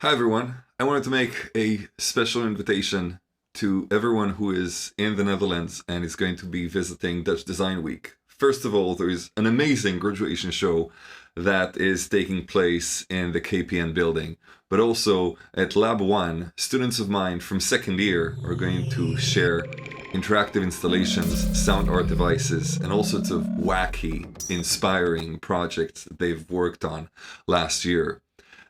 Hi everyone, I wanted to make a special invitation to everyone who is in the Netherlands and is going to be visiting Dutch Design Week. First of all, there is an amazing graduation show that is taking place in the KPN building. But also at Lab 1, students of mine from second year are going to share interactive installations, sound art devices, and all sorts of wacky, inspiring projects that they've worked on last year.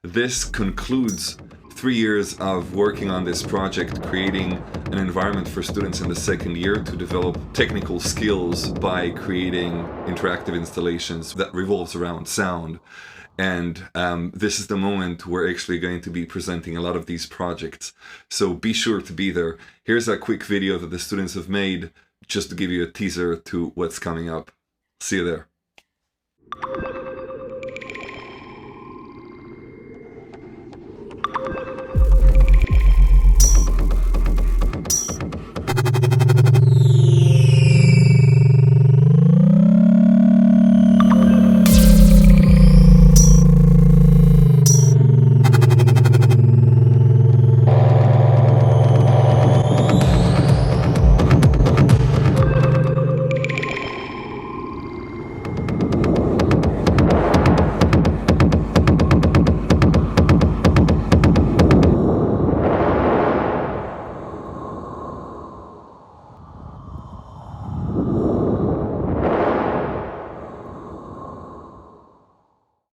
This concludes 3 years of working on this project, creating an environment for students in the second year to develop technical skills by creating interactive installations that revolves around sound. And this is the moment we're actually going to be presenting a lot of these projects. So be sure to be there. Here's a quick video that the students have made just to give you a teaser to what's coming up. See you there.